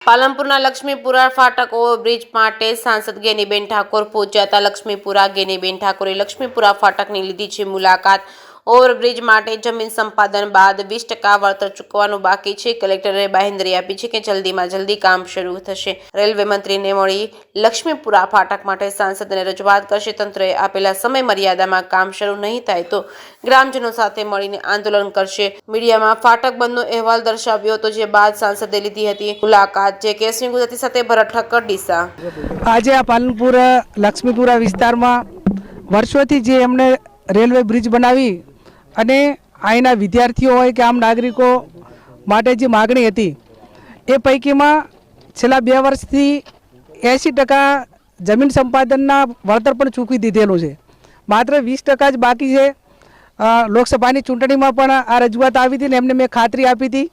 પાલનપુરના લક્ષ્મીપુરા ફાટક ઓવરબ્રિજ માટે સાંસદ ગેનીબેન ઠાકોર પહોંચ્યા. લક્ષ્મીપુરા ગેનીબેન ઠાકોરે લક્ષ્મીપુરા ફાટકની લીધી છે મુલાકાત. ઓવરબ્રિજ માટે જમીન સંપાદન બાદ 20% વળતર ચૂકવવાનું બાકી છે. કલેક્ટરે બાંહેધરી આપી છે કે જલ્દીમાં જલ્દી કામ શરૂ થશે. રેલવે મંત્રીને મળી લક્ષ્મીપુરા ફાટક માટે સાંસદને રજૂઆત કરશે. તંત્રએ આપેલા સમય મર્યાદામાં કામ શરૂ નહીં થાય તો ગ્રામજનો સાથે મળીને આંદોલન કરશે. મીડિયામાં ફાટક બંધનો અહેવાલ દર્શાવ્યો હતો, જે બાદ સાંસદે લીધી હતી મુલાકાત. જે કેસની ગુજરાતી સાથે ભરત ઠક્કર, ડીસા. આજે આ પાલનપુર લક્ષ્મીપુરા વિસ્તારમાં વર્ષોથી જે એમને રેલવે બ્રિજ બનાવી અને અહીંના વિદ્યાર્થીઓ હોય કે આમ નાગરિકો માટે જે માગણી હતી એ પૈકીમાં છેલ્લા 2 વર્ષથી 80% જમીન સંપાદનના વળતર પણ ચૂકવી દીધેલું છે. માત્ર 20% જ બાકી છે. લોકસભાની ચૂંટણીમાં પણ આ રજૂઆત આવી હતી ને એમને મેં ખાતરી આપી હતી,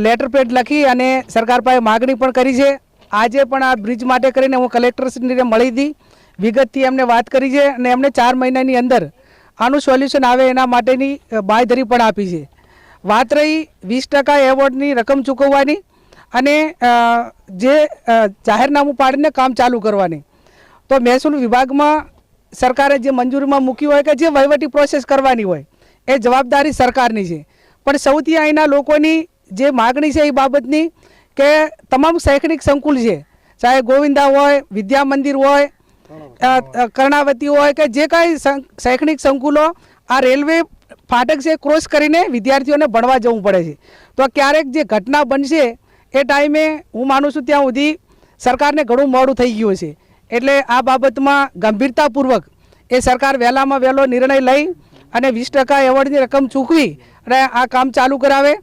લેટર પેડ લખી અને સરકાર પાસે માગણી પણ કરી છે. આજે પણ આ બ્રિજ માટે કરીને હું કલેક્ટરશ્રીને મળી હતી, વિગતથી એમને વાત કરી છે અને એમને 4 મહિનાની અંદર આનું સોલ્યુશન આવે એના માટેની બાંયધરી પણ આપી છે. વાત રહી 20% એવોર્ડની રકમ ચૂકવવાની અને જે જાહેરનામું પાડીને કામ ચાલુ કરવાની, તો મહેસૂલ વિભાગમાં સરકારે જે મંજૂરીમાં મૂક્યું હોય કે જે વહીવટી પ્રોસેસ કરવાની હોય એ જવાબદારી સરકારની છે. પણ સૌથી અહીંના લોકોની જે માગણી છે એ બાબતની કે તમામ શૈક્ષણિક સંકુલ છે, ચાહે ગોવિંદા હોય, વિદ્યા મંદિર હોય, કર્ણાવતી હોય કે જે કાંઈ શૈક્ષણિક સંકુલો આ રેલવે ફાટક છે ક્રોસ કરીને વિદ્યાર્થીઓને ભણવા જવું પડે છે. તો ક્યારેક જે ઘટના બનશે એ ટાઈમે હું માનું છું ત્યાં સુધી સરકારને ઘણું મોડું થઈ ગયું છે. એટલે આ બાબતમાં ગંભીરતાપૂર્વક એ સરકાર વહેલામાં વહેલો નિર્ણય લઈ અને 20% એવોર્ડની રકમ ચૂકવી અને આ કામ ચાલુ કરાવે.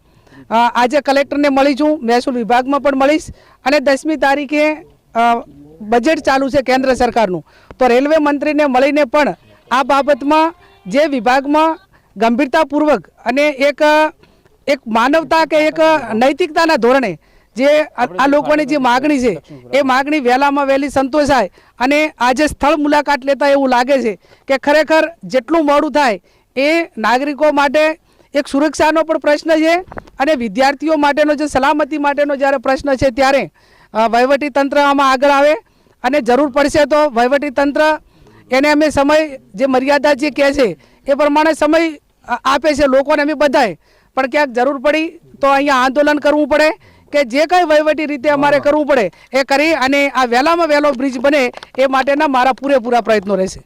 આજે કલેક્ટરને મળી છું, મહેસૂલ વિભાગમાં પણ મળીશ અને 10મી તારીખે બજેટ ચાલુ છે કેન્દ્ર સરકારનું, તો રેલવે મંત્રીને મળીને પણ આ બાબતમાં જે વિભાગમાં ગંભીરતાપૂર્વક અને એક માનવતા કે એક નૈતિકતાના ધોરણે જે આ લોકોની જે માગણી છે એ માગણી વહેલામાં વહેલી સંતોષાય. અને આજે સ્થળ મુલાકાત લેતા એવું લાગે છે કે ખરેખર જેટલું મોડું થાય એ નાગરિકો માટે એક સુરક્ષાનો પણ પ્રશ્ન છે અને વિદ્યાર્થીઓ માટેનો જે સલામતી માટેનો જ્યારે પ્રશ્ન છે ત્યારે વહીવટી તંત્ર આમાં આગળ આવે અને જરૂર પડશે તો વહીવટી તંત્ર એને અમે સમય જે મર્યાદા જે કહે છે એ પ્રમાણે સમય આપે છે લોકોને, અમે બધાએ. પણ ક્યાંક જરૂર પડી તો અહીંયા આંદોલન કરવું પડે કે જે કંઈ વહીવટી રીતે અમારે કરવું પડે એ કરી અને આ વહેલામાં વહેલો બ્રિજ બને એ માટેના મારા પૂરેપૂરા પ્રયત્નો રહેશે.